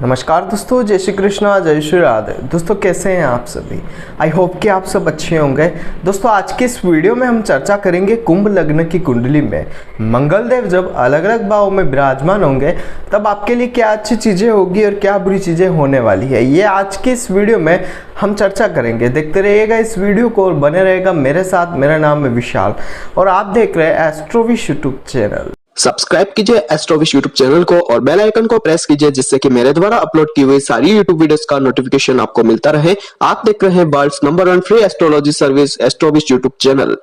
नमस्कार दोस्तों, जय श्री कृष्णा, जय श्री राधे। दोस्तों कैसे हैं आप सभी? आई होप कि आप सब अच्छे होंगे। दोस्तों आज के इस वीडियो में हम चर्चा करेंगे कुंभ लग्न की कुंडली में मंगल देव जब अलग अलग भाव में विराजमान होंगे तब आपके लिए क्या अच्छी चीज़ें होगी और क्या बुरी चीज़ें होने वाली है, ये आज की इस वीडियो में हम चर्चा करेंगे। देखते रहिएगा इस वीडियो को और बने रहेगा मेरे साथ। मेरा नाम है विशाल और आप देख रहे हैं एस्ट्रोविश यूट्यूब चैनल। सब्सक्राइब कीजिए एस्ट्रोविश यूट्यूब चैनल को और बेल आइकन को प्रेस कीजिए जिससे कि मेरे द्वारा अपलोड की हुई सारी यूट्यूब वीडियोस का नोटिफिकेशन आपको मिलता रहे। आप देख रहे हैं world's number 1 free astrology service Astrovish YouTube channel.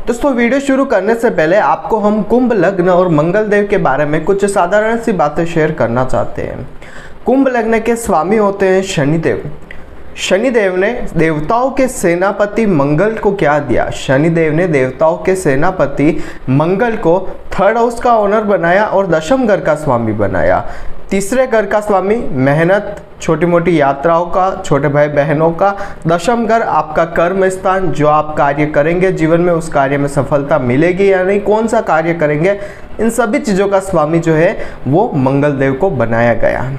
दोस्तों वीडियो शुरू करने से पहले आपको हम कुंभ लग्न और मंगल देव के बारे में कुछ साधारण सी बातें शेयर करना चाहते हैं। कुंभ लग्न के स्वामी होते हैं शनिदेव। शनिदेव ने देवताओं के सेनापति मंगल को क्या दिया? शनिदेव ने देवताओं के सेनापति मंगल को थर्ड हाउस का ओनर बनाया और दशम घर का स्वामी बनाया। तीसरे घर का स्वामी मेहनत, छोटी मोटी यात्राओं का, छोटे भाई बहनों का। दशम घर आपका कर्म स्थान, जो आप कार्य करेंगे जीवन में उस कार्य में सफलता मिलेगी या नहीं, कौन सा कार्य करेंगे, इन सभी चीज़ों का स्वामी जो है वो मंगल देव को बनाया गया।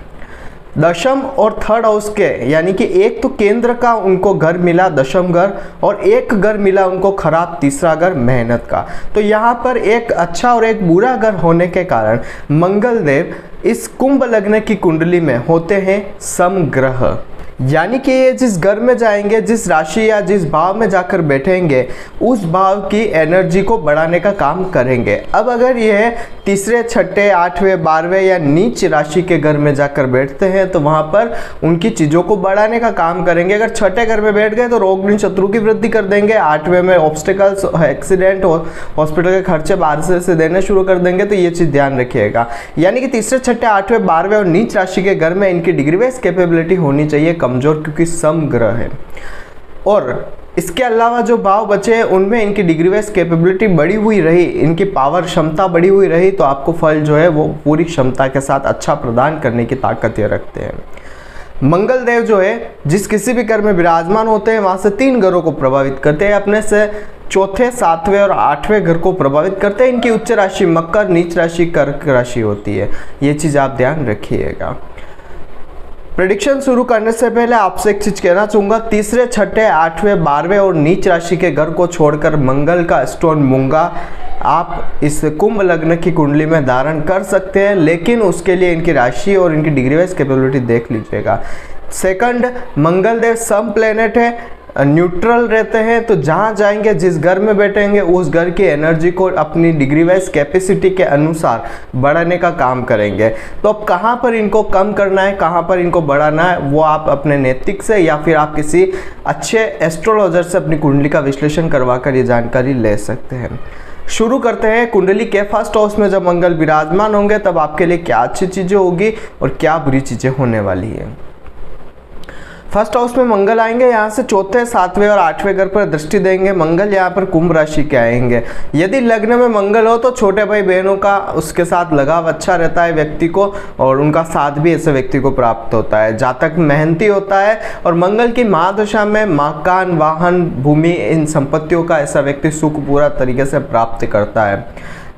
दशम और थर्ड हाउस के यानी कि एक तो केंद्र का उनको घर मिला दशम घर और एक घर मिला उनको खराब तीसरा घर मेहनत का। तो यहाँ पर एक अच्छा और एक बुरा घर होने के कारण मंगल देव इस कुंभ लग्न की कुंडली में होते हैं समग्रह, यानी कि ये जिस घर में जाएंगे, जिस राशि या जिस भाव में जाकर बैठेंगे उस भाव की एनर्जी को बढ़ाने का काम करेंगे। अब अगर ये तीसरे, छठे, आठवें, 12वें या नीच राशि के घर में जाकर बैठते हैं तो वहाँ पर उनकी चीज़ों को बढ़ाने का काम करेंगे। अगर छठे घर में बैठ गए तो रोग शत्रु की वृद्धि कर देंगे। आठवें में ऑब्स्टिकल्स, एक्सीडेंट, हॉस्पिटल के खर्चे बाहर से देने शुरू कर देंगे। तो ये चीज़ ध्यान रखिएगा, यानी कि तीसरे, छठे, आठवें, 12वें और नीच राशि के घर में इनकी डिग्री वाइज कैपेबिलिटी होनी चाहिए कमजोर, क्योंकि समग्रह है। और इसके अलावा जो भाव बचे हैं उनमें इनकी डिग्री वाइज कैपेबिलिटी बढ़ी हुई रही, इनकी पावर क्षमता बढ़ी हुई रही तो आपको फल जो है वो पूरी क्षमता के साथ अच्छा प्रदान करने की ताकत ये रखते हैं। मंगल देव जो है जिस किसी भी घर में विराजमान होते हैं वहां से 3 घरों को प्रभावित करते हैं, अपने से चौथे, 7वें और 8वें घर को प्रभावित करते हैं। इनकी उच्च राशि मकर, नीच राशि कर्क राशि होती है। ये चीज आप ध्यान रखिएगा। प्रेडिक्शन शुरू करने से पहले आपसे एक चीज कहना चाहूंगा, तीसरे, छठे, 8वें, 12वें और नीच राशि के घर को छोड़कर मंगल का स्टोन मूंगा आप इस कुंभ लग्न की कुंडली में धारण कर सकते हैं, लेकिन उसके लिए इनकी राशि और इनकी डिग्री वाइज कैपेबिलिटी देख लीजिएगा। सेकंड, मंगल देव सम प्लेनेट है, न्यूट्रल रहते हैं, तो जहां जाएंगे, जिस घर में बैठेंगे उस घर की एनर्जी को अपनी डिग्री वाइज कैपेसिटी के अनुसार बढ़ाने का काम करेंगे। तो अब कहां पर इनको कम करना है, कहां पर इनको बढ़ाना है, वो आप अपने नैतिक से या फिर आप किसी अच्छे एस्ट्रोलॉजर से अपनी कुंडली का विश्लेषण करवा कर ये जानकारी ले सकते हैं। शुरू करते हैं कुंडली के फर्स्ट हाउस में जब मंगल विराजमान होंगे तब आपके लिए क्या अच्छी चीजें होगी और क्या बुरी चीजें होने वाली है। फर्स्ट हाउस में मंगल आएंगे, यहाँ से चौथे, 7वें और 8वें घर पर दृष्टि देंगे। मंगल यहाँ पर कुंभ राशि के आएंगे। यदि लग्न में मंगल हो तो छोटे भाई बहनों का उसके साथ लगाव अच्छा रहता है व्यक्ति को और उनका साथ भी ऐसे व्यक्ति को प्राप्त होता है। जातक मेहनती होता है और मंगल की महादशा में मकान, वाहन, भूमि, इन संपत्तियों का ऐसा व्यक्ति सुख पूरा तरीके से प्राप्त करता है।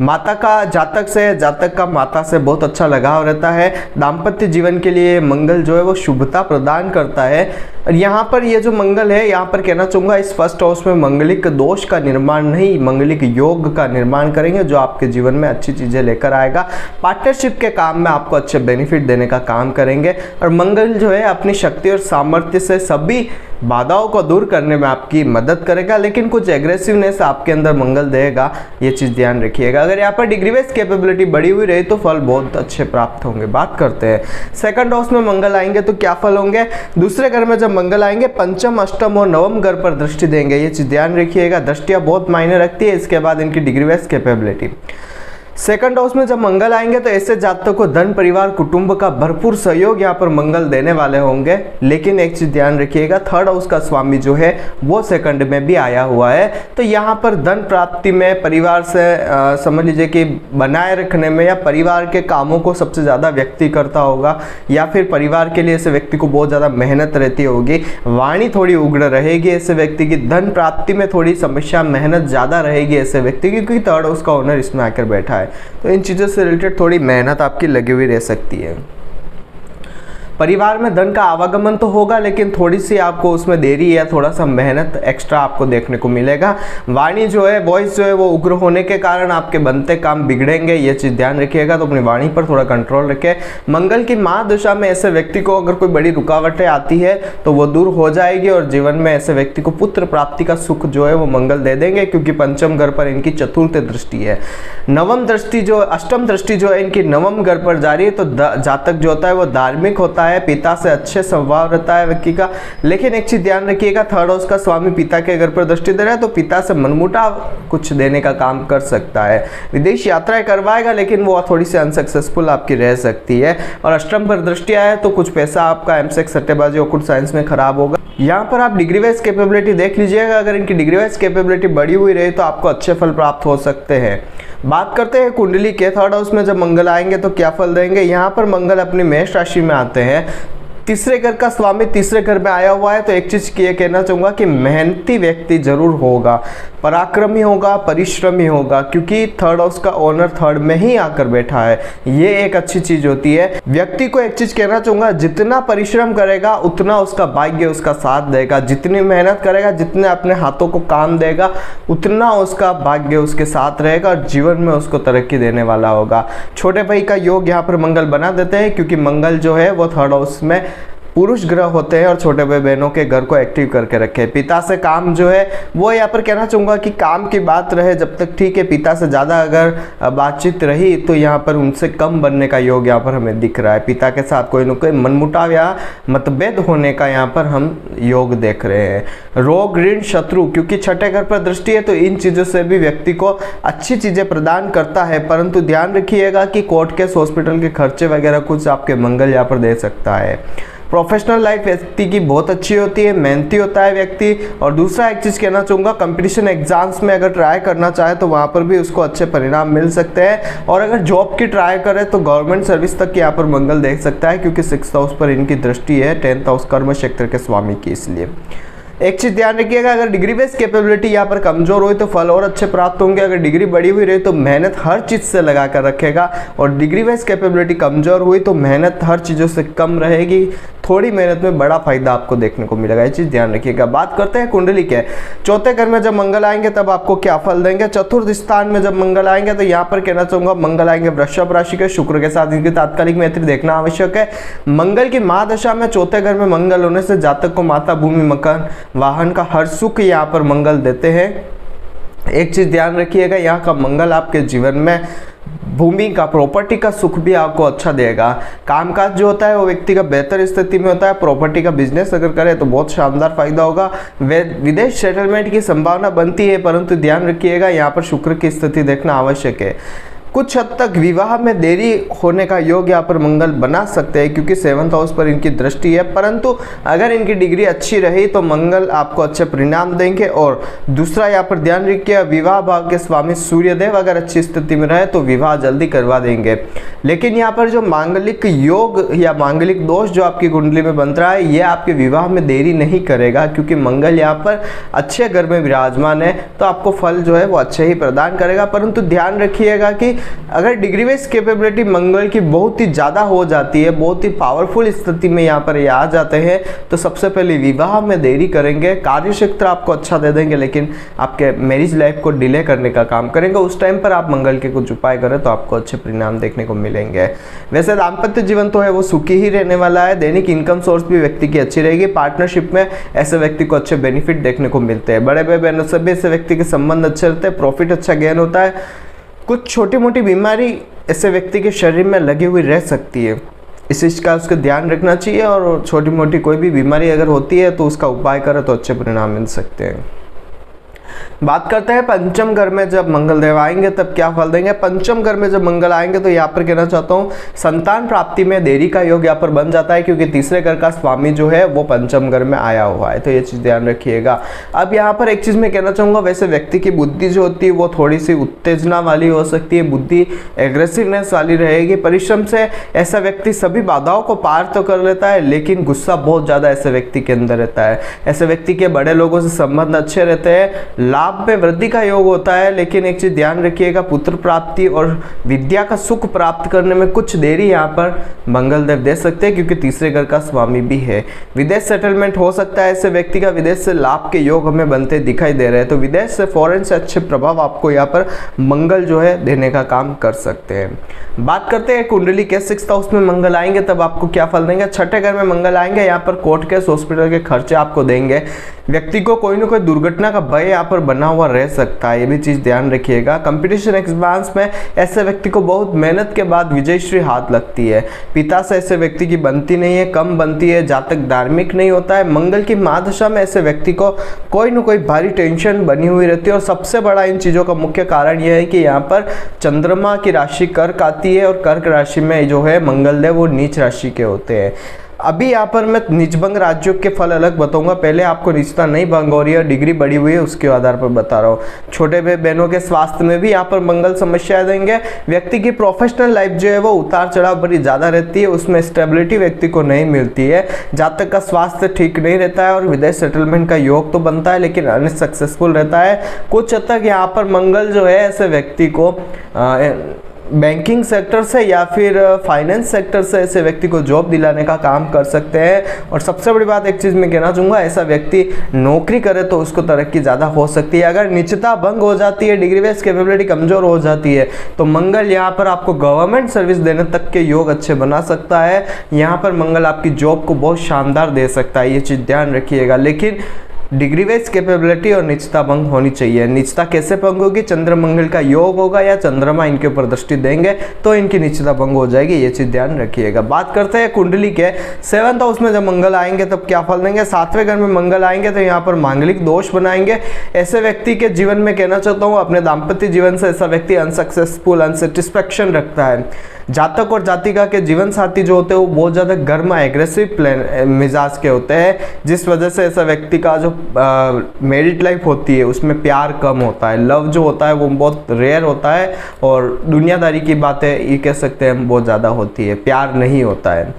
माता का जातक का माता से बहुत अच्छा लगाव रहता है। दाम्पत्य जीवन के लिए मंगल जो है वो शुभता प्रदान करता है। और यहाँ पर ये जो मंगल है, यहाँ पर कहना चाहूँगा इस फर्स्ट हाउस में मंगलिक दोष का निर्माण नहीं, मंगलिक योग का निर्माण करेंगे जो आपके जीवन में अच्छी चीज़ें लेकर आएगा। पार्टनरशिप के काम में आपको अच्छे बेनिफिट देने का काम करेंगे और मंगल जो है अपनी शक्ति और सामर्थ्य से सभी बाधाओं को दूर करने में आपकी मदद करेगा, लेकिन कुछ एग्रेसिवनेस आपके अंदर मंगल देगा, ये चीज़ ध्यान रखिएगा। अगर यहाँ पर डिग्री वाइज कैपेबिलिटी बढ़ी हुई रही तो फल बहुत अच्छे प्राप्त होंगे। बात करते हैं सेकंड हाउस में मंगल आएंगे तो क्या फल होंगे। दूसरे घर में जब मंगल आएंगे पंचम, अष्टम और नवम घर पर दृष्टि देंगे, ये चीज़ ध्यान रखिएगा। दृष्टियाँ बहुत मायने रखती है। इसके बाद इनकी degree wise capability. Second house में जब मंगल आएंगे तो ऐसे जातकों को धन, परिवार, कुटुंब का भरपूर सहयोग यहाँ पर मंगल देने वाले होंगे, लेकिन एक चीज ध्यान रखिएगा, थर्ड हाउस का स्वामी जो है वो सेकंड में भी आया हुआ है। तो यहाँ पर धन प्राप्ति में, परिवार से समझ लीजिए कि बनाए रखने में या परिवार के कामों को सबसे ज़्यादा व्यक्ति करता होगा, या फिर परिवार के लिए ऐसे व्यक्ति को बहुत ज़्यादा मेहनत रहती होगी। वाणी थोड़ी उग्र रहेगी ऐसे व्यक्ति की। धन प्राप्ति में थोड़ी समस्या, मेहनत ज़्यादा रहेगी ऐसे व्यक्ति की, क्योंकि थर्ड हाउस का ओनर इसमें आकर बैठा है। तो इन चीज़ों से रिलेटेड थोड़ी मेहनत आपकी लगी हुई रह सकती है। परिवार में धन का आवागमन तो होगा, लेकिन थोड़ी सी आपको उसमें देरी या थोड़ा सा मेहनत एक्स्ट्रा आपको देखने को मिलेगा। वाणी जो है, वॉइस जो है वो उग्र होने के कारण आपके बनते काम बिगड़ेंगे, ये चीज़ ध्यान रखिएगा। तो अपनी वाणी पर थोड़ा कंट्रोल रखें। मंगल की महादशा में ऐसे व्यक्ति को अगर कोई बड़ी रुकावटें आती है तो वो दूर हो जाएगी, और जीवन में ऐसे व्यक्ति को पुत्र प्राप्ति का सुख जो है वो मंगल दे देंगे, क्योंकि पंचम घर पर इनकी चतुर्थ दृष्टि है। नवम दृष्टि जो, अष्टम दृष्टि जो है इनकी नवम घर पर जा रही है। तो जातक जो होता है वो धार्मिक होता है, पिता से अच्छे स्वभाव रहता है व्यक्ति का। लेकिन एक चीज ध्यान रखिएगा, थर्ड हाउस का स्वामी पिता के घर पर दृष्टि दे रहा है, तो पिता से मनमुटाव कुछ देने का काम कर सकता है। विदेश यात्राएं करवाएगा, लेकिन वो थोड़ी सी अनसक्सेसफुल आपकी रह सकती है। और अष्टम पर दृष्टि आया तो कुछ पैसा आपका एमसेक्स, सट्टेबाजी, ऑकल्ट साइंस में खराब होगा। यहाँ पर आप डिग्री वाइज कैपेबिलिटी देख लीजिएगा। अगर इनकी डिग्री वाइज कैपेबिलिटी बढ़ी हुई रही तो आपको अच्छे फल प्राप्त हो सकते हैं। बात करते हैं कुंडली के थर्ड हाउस में जब मंगल आएंगे तो क्या फल देंगे। यहाँ पर मंगल अपनी मेष राशि में आते हैं, तीसरे घर का स्वामी तीसरे घर में आया हुआ है। तो एक चीज ये कहना चाहूंगा कि मेहनती व्यक्ति जरूर होगा, पराक्रमी होगा, परिश्रमी होगा, क्योंकि थर्ड हाउस का ओनर थर्ड में ही आकर बैठा है। ये एक अच्छी चीज होती है। व्यक्ति को एक चीज कहना चाहूंगा, जितना परिश्रम करेगा उतना उसका भाग्य उसका साथ देगा। जितनी मेहनत करेगा, जितने अपने हाथों को काम देगा, उतना उसका भाग्य उसके साथ रहेगा और जीवन में उसको तरक्की देने वाला होगा। छोटे भाई का योग यहाँ पर मंगल बना देते हैं, क्योंकि मंगल जो है वो थर्ड हाउस में पुरुष ग्रह होते हैं और छोटे भाई बहनों के घर को एक्टिव करके रखे। पिता से काम जो है वो यहाँ पर कहना चाहूँगा कि काम की बात रहे जब तक ठीक है। पिता से ज़्यादा अगर बातचीत रही तो यहाँ पर उनसे कम बनने का योग यहाँ पर हमें दिख रहा है। पिता के साथ कोई न कोई मनमुटाव या मतभेद होने का यहाँ पर हम योग देख रहे हैं। रोग, ऋण, शत्रु, क्योंकि छठे घर पर दृष्टि है तो इन चीज़ों से भी व्यक्ति को अच्छी चीज़ें प्रदान करता है, परंतु ध्यान रखिएगा कि कोर्ट केस, हॉस्पिटल के खर्चे वगैरह कुछ आपके मंगल यहाँ पर दे सकता है। प्रोफेशनल लाइफ व्यक्ति की बहुत अच्छी होती है, मेहनती होता है व्यक्ति। और दूसरा एक चीज़ कहना चाहूँगा, कंपटीशन एग्जाम्स में अगर ट्राई करना चाहे तो वहाँ पर भी उसको अच्छे परिणाम मिल सकते हैं। और अगर जॉब की ट्राई करे तो गवर्नमेंट सर्विस तक यहाँ पर मंगल देख सकता है, क्योंकि 6th हाउस पर इनकी दृष्टि है, 10th हाउस कर्म क्षेत्र के स्वामी की। इसलिए एक चीज ध्यान रखिएगा, अगर डिग्री बेस्ड कैपेबिलिटी यहाँ पर कमजोर हुई तो फल और अच्छे प्राप्त होंगे। अगर डिग्री बढ़ी हुई रही तो मेहनत हर चीज से लगा कर रखेगा, और डिग्री बेस्ड कैपेबिलिटी कमजोर हुई तो मेहनत हर चीजों से कम रहेगी। थोड़ी मेहनत में बड़ा फायदा आपको देखने को मिलेगा, ये चीज ध्यान रखिएगा। बात करते हैं कुंडली के चौथे घर में जब मंगल आएंगे तब आपको क्या फल देंगे। चतुर्थ स्थान में जब मंगल आएंगे तो यहाँ पर कहना चाहूंगा, मंगल आएंगे वृषभ राशि के, शुक्र के साथ इनकी तात्कालिक मैत्री देखना आवश्यक है। मंगल की महादशा में चौथे घर में मंगल होने से जातक को माता, भूमि, मकान, वाहन का हर सुख यहाँ पर मंगल देते हैं। एक चीज ध्यान रखिएगा, यहाँ का मंगल आपके जीवन में भूमि का, प्रॉपर्टी का सुख भी आपको अच्छा देगा। कामकाज जो होता है वो व्यक्ति का बेहतर स्थिति में होता है। प्रॉपर्टी का बिजनेस अगर करे तो बहुत शानदार फायदा होगा। विदेश सेटलमेंट की संभावना बनती है, परंतु ध्यान रखिएगा यहाँ पर शुक्र की स्थिति देखना आवश्यक है। कुछ हद तक विवाह में देरी होने का योग यहाँ पर मंगल बना सकते हैं, क्योंकि 7th हाउस पर इनकी दृष्टि है। परंतु अगर इनकी डिग्री अच्छी रही तो मंगल आपको अच्छे परिणाम देंगे। और दूसरा यहाँ पर ध्यान रखिए, विवाह भाव के स्वामी सूर्यदेव अगर अच्छी स्थिति में रहे तो विवाह जल्दी करवा देंगे। लेकिन यहाँ पर जो मांगलिक योग या मांगलिक दोष जो आपकी कुंडली में बन रहा है, ये आपके विवाह में देरी नहीं करेगा, क्योंकि मंगल यहाँ पर अच्छे घर में विराजमान है, तो आपको फल जो है वो अच्छे ही प्रदान करेगा। परंतु ध्यान रखिएगा कि अगर डिग्री बेस कैपेबिलिटी मंगल की बहुत ही ज़्यादा हो जाती है, बहुत ही पावरफुल स्थिति में यहाँ पर ये आ जाते हैं, तो सबसे पहले विवाह में देरी करेंगे। कार्य क्षेत्र आपको अच्छा दे देंगे, लेकिन आपके मैरिज लाइफ को डिले करने का काम करेंगे। उस टाइम पर आप मंगल के कुछ उपाय करें तो आपको अच्छे परिणाम देखने को मिलेंगे। वैसे दाम्पत्य जीवन तो है वो सुखी ही रहने वाला है। दैनिक इनकम सोर्स भी व्यक्ति की अच्छी रहेगी। पार्टनरशिप में ऐसे व्यक्ति को अच्छे बेनिफिट देखने को मिलते हैं। बड़े भाई बहनों से भी ऐसे व्यक्ति के संबंध अच्छे रहते हैं, प्रॉफिट अच्छा गेन होता है। कुछ छोटी मोटी बीमारी ऐसे व्यक्ति के शरीर में लगी हुई रह सकती है, इस चीज़ का उसका ध्यान रखना चाहिए। और छोटी मोटी कोई भी बीमारी अगर होती है तो उसका उपाय करें तो अच्छे परिणाम मिल सकते हैं। बात करते हैं पंचम घर में जब मंगल देव आएंगे तब क्या फल देंगे। पंचम घर में जब मंगल आएंगे तो यहाँ पर कहना चाहता हूँ, संतान प्राप्ति में देरी का योग यहाँ पर बन जाता है, क्योंकि तीसरे घर का स्वामी जो है वो पंचम घर में आया हुआ है, तो ये चीज ध्यान रखिएगा। अब यहाँ पर एक चीज मैं कहना चाहूंगा, वैसे व्यक्ति की बुद्धि जो होती है वो थोड़ी सी उत्तेजना वाली हो सकती है, बुद्धि एग्रेसिवनेस वाली रहेगी। परिश्रम से ऐसा व्यक्ति सभी बाधाओं को पार तो कर लेता है, लेकिन गुस्सा बहुत ज्यादा ऐसे व्यक्ति के अंदर रहता है। ऐसे व्यक्ति के बड़े लोगों से संबंध अच्छे रहते हैं, लाभ लाभ में वृद्धि का योग होता है, लेकिन एक चीज ध्यान रखिएगा, पुत्र प्राप्ति और विद्या का सुख प्राप्त करने में कुछ देरी यहाँ पर मंगल देव दे सकते हैं, क्योंकि तीसरे घर का स्वामी भी है। विदेश सेटलमेंट हो सकता है ऐसे व्यक्ति का, विदेश से लाभ के योग हमें बनते दिखाई दे रहे हैं। तो विदेश से फॉरेन से अच्छे प्रभाव आपको यहाँ पर मंगल जो है देने का काम कर सकते हैं। बात करते हैं कुंडली के 6th हाउस में मंगल आएंगे तब आपको क्या फल देंगे। 6ठे घर में मंगल आएंगे, यहाँ पर कोर्ट केस हॉस्पिटल के खर्चे आपको देंगे। व्यक्ति को कोई ना कोई दुर्घटना का भय यहाँ पर बना हुआ रह सकता है, ये भी चीज ध्यान रखिएगा। कंपटीशन एग्जाम्स में ऐसे व्यक्ति को बहुत मेहनत के बाद विजयश्री हाथ लगती है। पिता से ऐसे व्यक्ति की बनती नहीं है, कम बनती है। जातक धार्मिक नहीं होता है। मंगल की महादशा में ऐसे व्यक्ति को कोई ना कोई भारी टेंशन बनी हुई रहती है। और सबसे बड़ा इन चीजों का मुख्य कारण यह है कि यहाँ पर चंद्रमा की राशि कर्क आती है, और कर्क राशि में जो है मंगल देव वो नीच राशि के होते हैं। अभी यहाँ पर मैं निजभंग राज्यों के फल अलग बताऊंगा, पहले आपको निजता नहीं भंग हो रही है, डिग्री बढ़ी हुई है, उसके आधार पर बता रहा हूँ। छोटे भाई बहनों के स्वास्थ्य में भी यहाँ पर मंगल समस्या देंगे। व्यक्ति की प्रोफेशनल लाइफ जो है वो उतार चढ़ाव बड़ी ज़्यादा रहती है, उसमें स्टेबिलिटी व्यक्ति को नहीं मिलती है। जातक का स्वास्थ्य ठीक नहीं रहता है और विदेश सेटलमेंट का योग तो बनता है, लेकिन अनसक्सेसफुल रहता है। कुछ हद तक यहाँ पर मंगल जो है ऐसे व्यक्ति को बैंकिंग सेक्टर से या फिर फाइनेंस सेक्टर से ऐसे व्यक्ति को जॉब दिलाने का काम कर सकते हैं। और सबसे बड़ी बात एक चीज़ मैं कहना चाहूँगा, ऐसा व्यक्ति नौकरी करे तो उसको तरक्की ज़्यादा हो सकती है। अगर निश्चितता भंग हो जाती है, डिग्री बेस कैपेबिलिटी कमज़ोर हो जाती है, तो मंगल यहाँ पर आपको गवर्नमेंट सर्विस देने तक के योग अच्छे बना सकता है। यहाँ पर मंगल आपकी जॉब को बहुत शानदार दे सकता है, ये चीज़ ध्यान रखिएगा। लेकिन डिग्री वेज कैपेबिलिटी और निचता भंग होनी चाहिए। निचता कैसे भंग होगी? चंद्र मंगल का योग होगा या चंद्रमा इनके ऊपर दृष्टि देंगे तो इनकी निचता भंग हो जाएगी, ये चीज ध्यान रखिएगा। बात करते हैं कुंडली के 7th हाउस में जब मंगल आएंगे तब क्या फल देंगे। 7वें घर में मंगल आएंगे तो यहाँ पर मांगलिक दोष बनाएंगे। ऐसे व्यक्ति के जीवन में कहना चाहता हूँ, अपने दाम्पत्य जीवन से ऐसा व्यक्ति अनसक्सेसफुल अनसेटिस्फैक्शन रखता है। जातक और जातिका के जीवन साथी जो होते हैं वो बहुत ज़्यादा गर्म एग्रेसिव मिजाज के होते हैं, जिस वजह से ऐसा व्यक्ति का जो मैरिड लाइफ होती है उसमें प्यार कम होता है, लव जो होता है वो बहुत रेयर होता है, और दुनियादारी की बातें ये कह सकते हैं बहुत ज़्यादा होती है, प्यार नहीं होता है।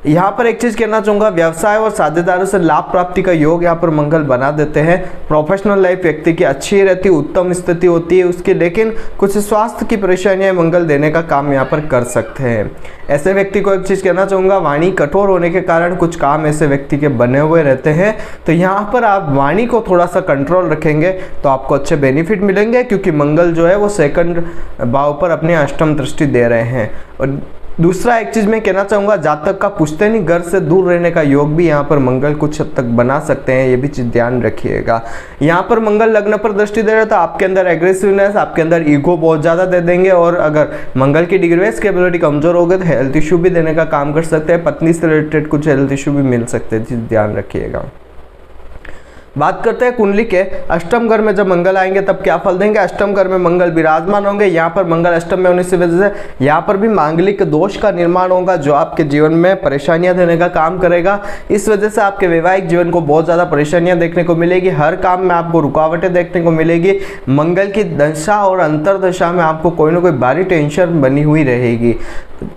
यहाँ पर एक चीज़ कहना चाहूँगा, व्यवसाय और साझेदारों से लाभ प्राप्ति का योग यहाँ पर मंगल बना देते हैं। प्रोफेशनल लाइफ व्यक्ति की अच्छी रहती है, उत्तम स्थिति होती है उसकी, लेकिन कुछ स्वास्थ्य की परेशानियाँ मंगल देने का काम यहाँ पर कर सकते हैं। ऐसे व्यक्ति को एक चीज़ कहना चाहूँगा, वाणी कठोर होने के कारण कुछ काम ऐसे व्यक्ति के बने हुए रहते हैं, तो यहाँ पर आप वाणी को थोड़ा सा कंट्रोल रखेंगे तो आपको अच्छे बेनिफिट मिलेंगे, क्योंकि मंगल जो है वो 2nd भाव पर अपनी अष्टम दृष्टि दे रहे हैं। और दूसरा एक चीज मैं कहना चाहूंगा, जातक का पुश्तैनी घर से दूर रहने का योग भी यहाँ पर मंगल कुछ हद तक बना सकते हैं, ये भी चीज ध्यान रखिएगा। यहाँ पर मंगल लग्न पर दृष्टि दे रहे हैं तो आपके अंदर एग्रेसिवनेस, आपके अंदर ईगो बहुत ज्यादा दे देंगे, और अगर मंगल की डिग्री वेस कैपेबिलिटी कमजोर हो गई तो हेल्थ इशू भी देने का काम कर सकते हैं। पत्नी से रिलेटेड कुछ हेल्थ इशू भी मिल सकते हैं, चीज ध्यान रखिएगा। बात करते हैं कुंडली के अष्टम घर में जब मंगल आएंगे तब क्या फल देंगे। अष्टम घर में मंगल विराजमान होंगे, यहाँ पर मंगल अष्टम में होने की वजह से यहाँ पर भी मांगलिक दोष का निर्माण होगा, जो आपके जीवन में परेशानियां देने का काम करेगा। इस वजह से आपके वैवाहिक जीवन को बहुत ज़्यादा परेशानियां देखने को मिलेगी, हर काम में आपको रुकावटें देखने को मिलेगी। मंगल की दशा और अंतरदशा में आपको कोई ना कोई भारी टेंशन बनी हुई रहेगी।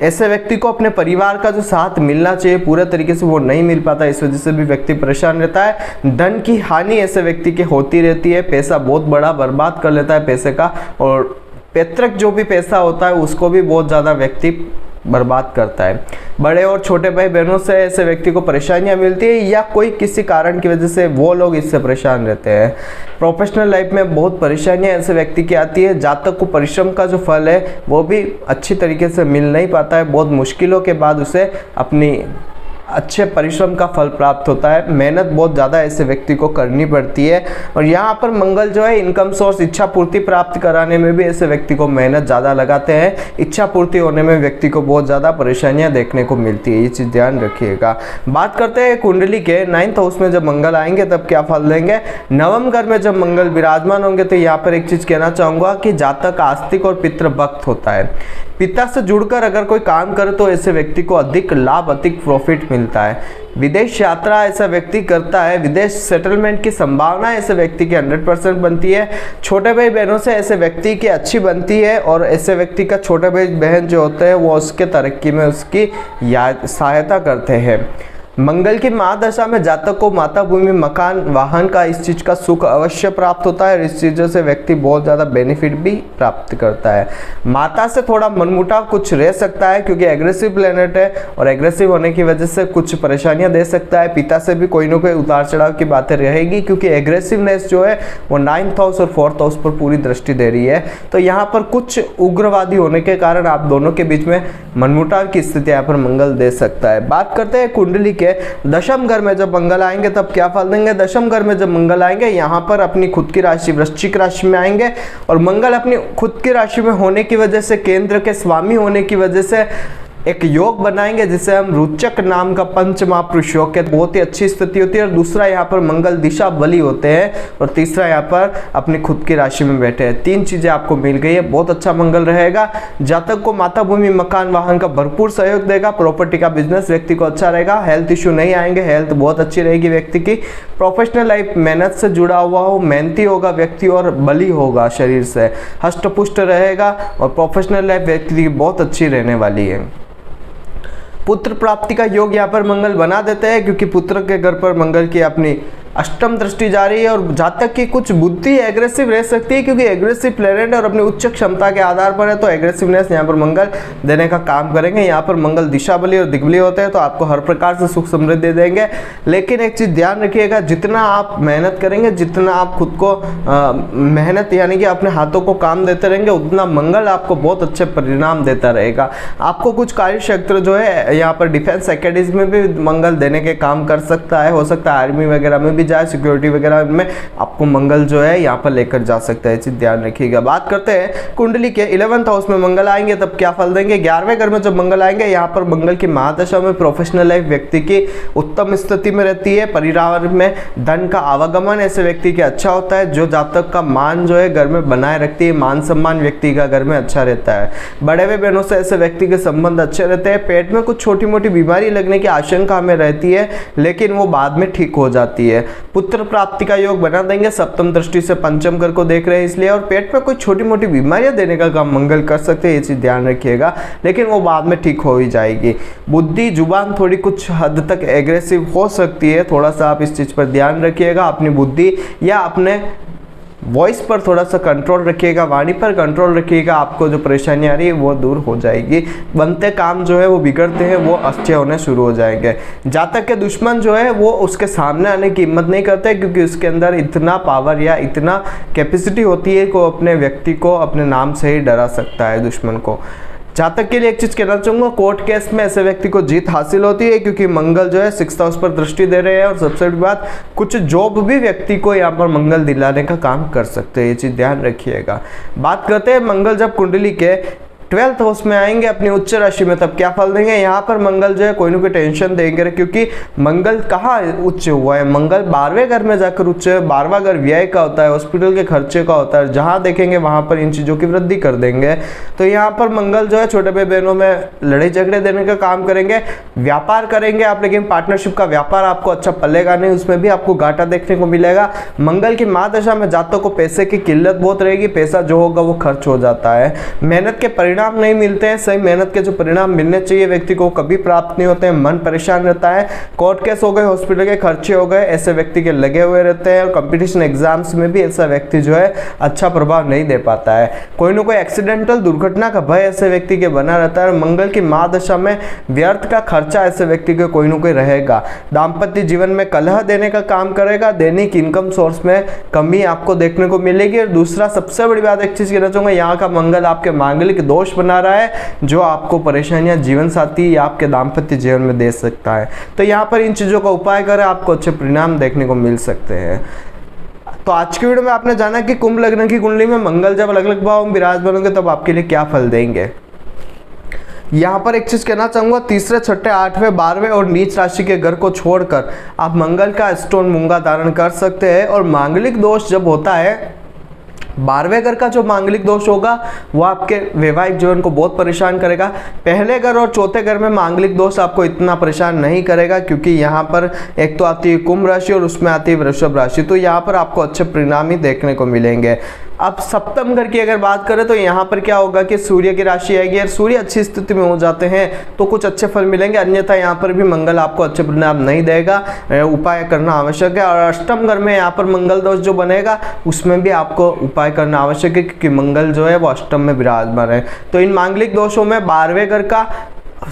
ऐसे व्यक्ति को अपने परिवार का जो साथ मिलना चाहिए पूरे तरीके से वो नहीं मिल पाता, इस वजह से भी व्यक्ति परेशान रहता है। धन की हानि ऐसे व्यक्ति की होती रहती है, पैसा बहुत बड़ा बर्बाद कर लेता है पैसे का, और पैतृक जो भी पैसा होता है उसको भी बहुत ज़्यादा व्यक्ति बर्बाद करता है। बड़े और छोटे भाई बहनों से ऐसे व्यक्ति को परेशानियां मिलती है, या कोई किसी कारण की वजह से वो लोग इससे परेशान रहते हैं। प्रोफेशनल लाइफ में बहुत परेशानियां ऐसे व्यक्ति की आती है। जातक को परिश्रम का जो फल है वो भी अच्छी तरीके से मिल नहीं पाता है, बहुत मुश्किलों के बाद उसे अपनी अच्छे परिश्रम का फल प्राप्त होता है। मेहनत बहुत ज़्यादा ऐसे व्यक्ति को करनी पड़ती है, और यहाँ पर मंगल जो है इनकम सोर्स इच्छा पूर्ति प्राप्त कराने में भी ऐसे व्यक्ति को मेहनत ज़्यादा लगाते हैं। इच्छा पूर्ति होने में व्यक्ति को बहुत ज़्यादा परेशानियाँ देखने को मिलती है, ये चीज़ ध्यान रखिएगा। बात करते हैं कुंडली के 9th हाउस में जब मंगल आएंगे तब क्या फल देंगे। नवम घर में जब मंगल विराजमान होंगे तो यहाँ पर एक चीज़ कहना चाहूँगा कि जातक आस्तिक और पितृभक्त होता है। पिता से जुड़कर अगर कोई काम करे तो ऐसे व्यक्ति को अधिक लाभ, अधिक प्रॉफिट मिलता है। विदेश यात्रा ऐसा व्यक्ति करता है, विदेश सेटलमेंट की संभावना ऐसे व्यक्ति की 100% बनती है। छोटे भाई बहनों से ऐसे व्यक्ति की अच्छी बनती है, और ऐसे व्यक्ति का छोटे भाई बहन जो होते हैं वो उसके तरक्की में उसकी सहायता करते हैं। मंगल की महादशा में जातक को माता, भूमि, मकान, वाहन का इस चीज का सुख अवश्य प्राप्त होता है और इस चीजों से व्यक्ति बहुत ज्यादा बेनिफिट भी प्राप्त करता है। माता से थोड़ा मनमुटाव कुछ रह सकता है क्योंकि एग्रेसिव प्लेनेट है और एग्रेसिव होने की वजह से कुछ परेशानियां दे सकता है। पिता से भी कोई ना कोई उतार चढ़ाव की बातें रहेगी क्योंकि एग्रेसिवनेस जो है वो 9th हाउस और 4th हाउस पर पूरी दृष्टि दे रही है। तो यहाँ पर कुछ उग्रवादी होने के कारण आप दोनों के बीच में मनमुटाव की स्थिति यहाँ पर मंगल दे सकता है। बात करते हैं कुंडली के दशम घर में जब मंगल आएंगे तब क्या फल देंगे। दशम घर में जब मंगल आएंगे यहाँ पर अपनी खुद की राशि वृश्चिक राशि में आएंगे और मंगल अपनी खुद की राशि में होने की वजह से, केंद्र के स्वामी होने की वजह से एक योग बनाएंगे जिसे हम रुचक नाम का पंच महापुरुष योग के, बहुत ही अच्छी स्थिति होती है। और दूसरा यहाँ पर मंगल दिशा बली होते हैं और तीसरा यहाँ पर अपनी खुद की राशि में बैठे हैं। 3 चीजें आपको मिल गई है, बहुत अच्छा मंगल रहेगा। जातक को माता, भूमि, मकान, वाहन का भरपूर सहयोग देगा। प्रॉपर्टी का बिजनेस व्यक्ति को अच्छा रहेगा। हेल्थ इश्यू नहीं आएंगे, हेल्थ बहुत अच्छी रहेगी व्यक्ति की। प्रोफेशनल लाइफ मेहनत से जुड़ा हुआ हो, मेहनती होगा व्यक्ति और बली होगा शरीर से, हष्ट पुष्ट रहेगा और प्रोफेशनल लाइफ व्यक्ति की बहुत अच्छी रहने वाली है। पुत्र प्राप्ति का योग यहाँ पर मंगल बना देते हैं क्योंकि पुत्र के घर पर मंगल की अपनी अष्टम दृष्टि जा रही है और जातक की कुछ बुद्धि एग्रेसिव रह सकती है क्योंकि एग्रेसिव प्लेनेट और अपनी उच्च क्षमता के आधार पर है, तो एग्रेसिवनेस यहाँ पर मंगल देने का काम करेंगे। यहाँ पर मंगल दिशा बली और दिग्बली होते हैं तो आपको हर प्रकार से सुख समृद्धि देंगे। लेकिन एक चीज ध्यान रखिएगा, जितना आप मेहनत करेंगे, जितना आप खुद को मेहनत यानी कि अपने हाथों को काम देते रहेंगे, उतना मंगल आपको बहुत अच्छे परिणाम देता रहेगा। आपको कुछ कार्य क्षेत्र जो है यहाँ पर डिफेंस एकेडमी में भी मंगल देने के काम कर सकता है, हो सकता है आर्मी वगैरह में भी जाए, सिक्योरिटी वगैरह में आपको मंगल जो है यहाँ पर लेकर जा सकता है, चीज ध्यान रखिएगा। बात करते हैं कुंडली के 11th हाउस में मंगल आएंगे तब क्या फल देंगे। 11वें घर में जब मंगल आएंगे यहाँ पर मंगल की महादशा में प्रोफेशनल लाइफ व्यक्ति की उत्तम स्थिति में रहती है। परिवार में धन का आवागमन ऐसे व्यक्ति के अच्छा होता है। जो जातक का मान जो है घर में बनाए रखती है, मान सम्मान व्यक्ति का घर में अच्छा रहता है। बड़े हुए बहनों से ऐसे व्यक्ति के संबंध अच्छे रहते हैं। पेट में कुछ छोटी मोटी बीमारी लगने की आशंका हमें रहती है लेकिन वो बाद में ठीक हो जाती है। पुत्र प्राप्ति का योग बना देंगे, सप्तम दृष्टि से पंचम घर को देख रहे हैं इसलिए। और पेट में कोई छोटी मोटी बीमारियां देने का काम मंगल कर सकते हैं, ये चीज ध्यान रखिएगा, लेकिन वो बाद में ठीक हो ही जाएगी। बुद्धि जुबान थोड़ी कुछ हद तक एग्रेसिव हो सकती है, थोड़ा सा आप इस चीज पर ध्यान रखिएगा। अपनी बुद्धि या अपने वॉइस पर थोड़ा सा कंट्रोल रखिएगा, वाणी पर कंट्रोल रखिएगा, आपको जो परेशानी आ रही है वो दूर हो जाएगी। बनते काम जो है वो बिगड़ते हैं, वो अच्छे होने शुरू हो जाएंगे। जातक के दुश्मन जो है वो उसके सामने आने की हिम्मत नहीं करते क्योंकि उसके अंदर इतना पावर या इतना कैपेसिटी होती है को अपने व्यक्ति को अपने नाम से ही डरा सकता है दुश्मन को। जातक के लिए एक चीज कहना चाहूंगा, कोर्ट केस में ऐसे व्यक्ति को जीत हासिल होती है क्योंकि मंगल जो है 6th हाउस पर दृष्टि दे रहे हैं। और सबसे बड़ी बात, कुछ जॉब भी व्यक्ति को यहाँ पर मंगल दिलाने का काम कर सकते हैं, ये चीज ध्यान रखिएगा। बात करते हैं मंगल जब कुंडली के 12th हाउस में आएंगे अपनी उच्च राशि में तब क्या फल देंगे। यहाँ पर मंगल जो है कोई ना कोई टेंशन देंगे क्योंकि मंगल कहाँ उच्च हुआ है, मंगल 12वें घर में जाकर उच्च है। 12वां घर व्यय का होता है, हॉस्पिटल के खर्चे का होता है, जहाँ देखेंगे वहां पर इन चीजों की वृद्धि कर देंगे। तो यहाँ पर मंगल जो है छोटे भाई बहनों में लड़ाई झगड़े देने का काम करेंगे। व्यापार करेंगे आप, लेकिन पार्टनरशिप का व्यापार आपको अच्छा पलेगा नहीं, उसमें भी आपको घाटा देखने को मिलेगा। मंगल की महादशा में जातकों को पैसे की किल्लत बहुत रहेगी, पैसा जो होगा वो खर्च हो जाता है। मेहनत के परिणाम नहीं मिलते हैं, सही मेहनत के जो परिणाम मिलने चाहिए व्यक्ति को कभी प्राप्त नहीं होते हैं, मन परेशान रहता है। कोर्ट केस हो गए, हॉस्पिटल के खर्चे हो गए, ऐसे व्यक्ति के लगे हुए रहते हैं। और कंपटीशन एग्जाम्स में भी ऐसा व्यक्ति जो है अच्छा प्रभाव नहीं दे पाता है। कोई ना कोई एक्सीडेंटल दुर्घटना का भय ऐसे व्यक्ति के बना रहता है। मंगल की महादशा में व्यर्थ का खर्चा ऐसे व्यक्ति के कोई ना कोई रहेगा। दाम्पत्य जीवन में कलह देने का काम करेगा। दैनिक इनकम सोर्स में कमी आपको देखने को मिलेगी। और दूसरा सबसे बड़ी बात एक चीज कहना चाहूंगा, यहाँ का मंगल आपके मांगलिक दोष बना रहा है जो आपको परेशानियां जीवन साथी या आपके दाम्पत्य जीवन में दे सकता है। तो यहाँ पर इन चीजों का उपाय करें, आपको अच्छे परिणाम देखने को मिल सकते हैं। तो आज की वीडियो में आपने जाना कि कुंभ लग्न की कुंडली में मंगल जब अलग अलग भाव में विराजमान होंगे तब आपके लिए क्या फल देंगे। यहाँ पर एक चीज कहना चाहूंगा, तीसरे, छठे, 8वें, 12वें और नीच राशि के घर को छोड़कर आप मंगल का स्टोन मूंगा धारण कर सकते हैं। और मांगलिक दोष जब होता है, 12वें घर का जो मांगलिक दोष होगा वो आपके वैवाहिक जीवन को बहुत परेशान करेगा। पहले घर और चौथे घर में मांगलिक दोष आपको इतना परेशान नहीं करेगा क्योंकि यहाँ पर एक तो आती है कुंभ राशि और उसमें आती है वृषभ राशि, तो यहाँ पर आपको अच्छे परिणाम ही देखने को मिलेंगे। अब सप्तम घर की अगर बात करें तो यहाँ पर क्या होगा कि सूर्य की राशि आएगी और सूर्य अच्छी स्थिति में हो जाते हैं तो कुछ अच्छे फल मिलेंगे, अन्यथा यहाँ पर भी मंगल आपको अच्छे परिणाम नहीं देगा, उपाय करना आवश्यक है। और अष्टम घर में यहाँ पर मंगल दोष जो बनेगा उसमें भी आपको उपाय करना आवश्यक है, क्योंकि मंगल जो है वो अष्टम में विराजमान है। तो इन मांगलिक दोषों में 12वें घर का,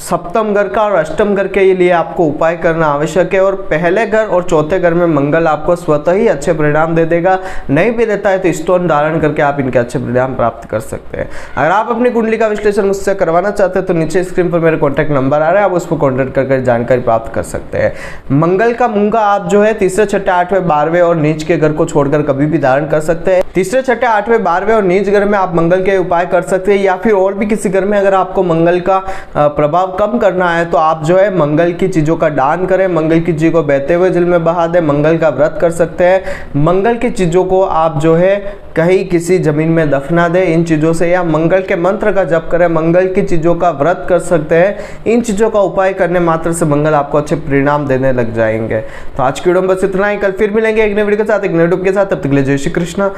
सप्तम घर का और अष्टम घर के लिए आपको उपाय करना आवश्यक है। और पहले घर और चौथे घर में मंगल आपको स्वतः ही अच्छे परिणाम दे देगा, नहीं भी देता है तो स्टोन धारण करके आप इनके अच्छे परिणाम प्राप्त कर सकते हैं। अगर आप अपनी कुंडली का विश्लेषण मुझसे करवाना चाहते हैं तो नीचे स्क्रीन पर मेरे कॉन्टैक्ट नंबर आ रहा है, आप उस पर कॉन्टैक्ट करके जानकारी प्राप्त कर सकते हैं। मंगल का मूंगा आप जो है तीसरे, छठे, 8वें, 12वें और नीच के घर को छोड़कर कभी भी धारण कर सकते हैं। तीसरे, छठे, 8वें, 12वें और नीच घर में आप मंगल के उपाय कर सकते हैं, या फिर और भी किसी घर में अगर आपको मंगल का प्रभाव कम करना है तो आप जो है मंगल की चीजों का दान करें, मंगल की चीज को बहते हुए जल में बहा दें, मंगल का व्रत कर सकते हैं। मंगल की चीजों को आप जो है कहीं किसी जमीन में दफना दें इन चीजों से, या मंगल के मंत्र का जप करें, मंगल की चीजों का व्रत कर सकते हैं। इन चीजों का उपाय करने मात्र से मंगल आपको अच्छे परिणाम देने लग जाएंगे। तो आज की वीडियो में बस इतना ही, कल फिर मिलेंगे एक नई वीडियो के साथ, एक नए टॉपिक के साथ। तब तक के लिए जय श्री कृष्ण,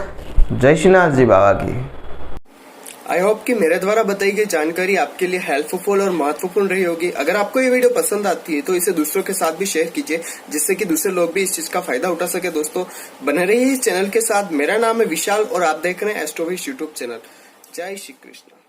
जय श्रीनाथ जी बाबा की। आई होप कि मेरे द्वारा बताई गई जानकारी आपके लिए हेल्पफुल और महत्वपूर्ण रही होगी। अगर आपको ये वीडियो पसंद आती है तो इसे दूसरों के साथ भी शेयर कीजिए, जिससे कि दूसरे लोग भी इस चीज का फायदा उठा सके। दोस्तों बने रहिए इस चैनल के साथ। मेरा नाम है विशाल और आप देख रहे हैं एस्ट्रोविश यूट्यूब चैनल। जय श्री कृष्ण।